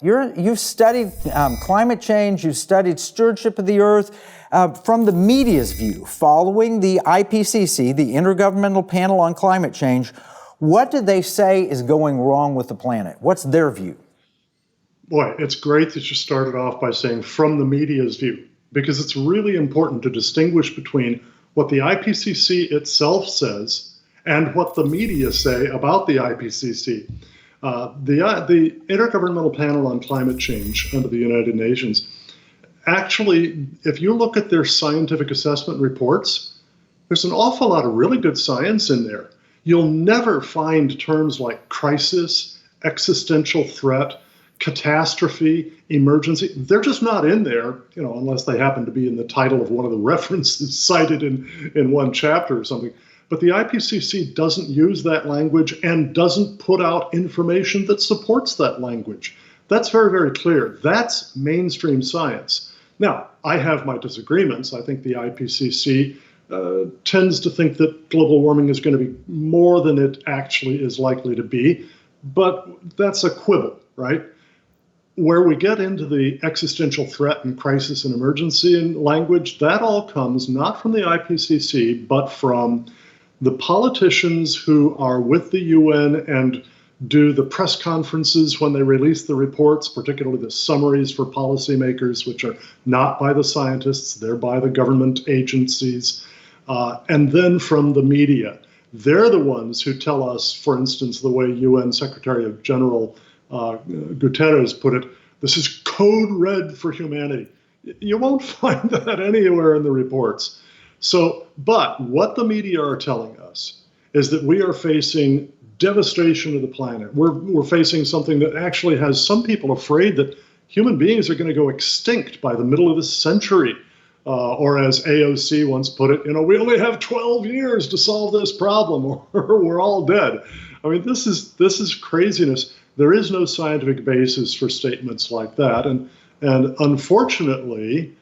You've studied climate change, you've studied stewardship of the earth from the media's view. Following the IPCC, the Intergovernmental Panel on Climate Change, what do they say is going wrong with the planet? What's their view? Boy, it's great that you started off by saying from the media's view, because it's really important to distinguish between what the IPCC itself says and what the media say about the IPCC. The Intergovernmental Panel on Climate Change under the United Nations, actually, if you look at their scientific assessment reports, there's an awful lot of really good science in there. You'll never find terms like crisis, existential threat, catastrophe, emergency. They're just not in there, unless they happen to be in the title of one of the references cited in one chapter or something. But the IPCC doesn't use that language and doesn't put out information that supports that language. That's very, very clear. That's mainstream science. Now, I have my disagreements. I think the IPCC tends to think that global warming is going to be more than it actually is likely to be. But that's a quibble, right? Where we get into the existential threat and crisis and emergency and language, that all comes not from the IPCC, but from the politicians who are with the UN and do the press conferences when they release the reports, particularly the summaries for policymakers, which are not by the scientists, they're by the government agencies, and then from the media. They're the ones who tell us, for instance, the way UN Secretary of General Guterres put it, this is code red for humanity. You won't find that anywhere in the reports. But what the media are telling us is that we are facing devastation of the planet. We're facing something that actually has some people afraid that human beings are going to go extinct by the middle of this century. Or as AOC once put it, we only have 12 years to solve this problem or we're all dead. I mean, this is craziness. There is no scientific basis for statements like that. And unfortunately,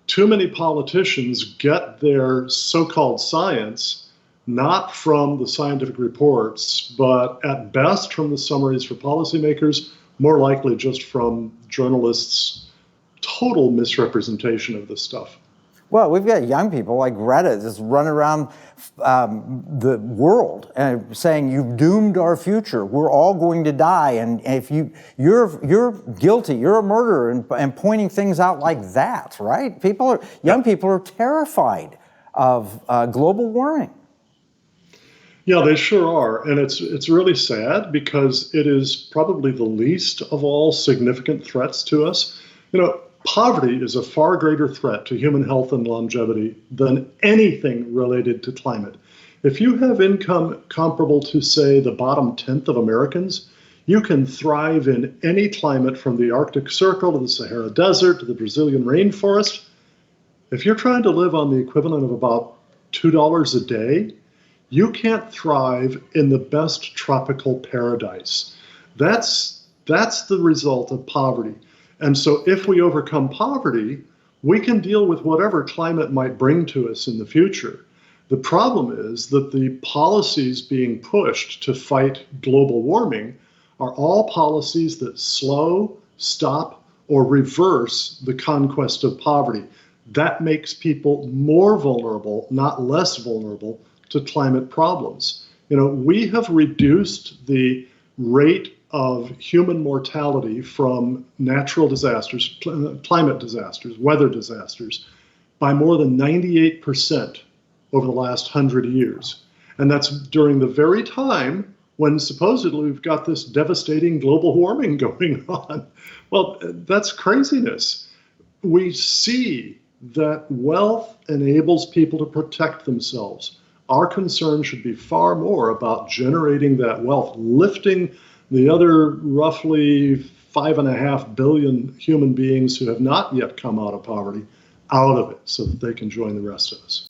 too many politicians get their so-called science not from the scientific reports, but at best from the summaries for policymakers, more likely just from journalists' total misrepresentation of this stuff. Well, we've got young people like Greta just running around the world and saying, you've doomed our future. We're all going to die. And if you're guilty, you're a murderer, and pointing things out like that, right? Young people are terrified of global warming. Yeah, they sure are. And it's really sad because it is probably the least of all significant threats to us. Poverty is a far greater threat to human health and longevity than anything related to climate. If you have income comparable to, say, the bottom 10th of Americans, you can thrive in any climate from the Arctic Circle to the Sahara Desert to the Brazilian rainforest. If you're trying to live on the equivalent of about $2 a day, you can't thrive in the best tropical paradise. That's the result of poverty. And so if we overcome poverty, we can deal with whatever climate might bring to us in the future. The problem is that the policies being pushed to fight global warming are all policies that slow, stop, or reverse the conquest of poverty. That makes people more vulnerable, not less vulnerable, to climate problems. We have reduced the rate of human mortality from natural disasters, climate disasters, weather disasters, by more than 98% over the last 100 years. And that's during the very time when supposedly we've got this devastating global warming going on. Well, that's craziness. We see that wealth enables people to protect themselves. Our concern should be far more about generating that wealth, lifting the other roughly 5.5 billion human beings who have not yet come out of poverty out of it so that they can join the rest of us.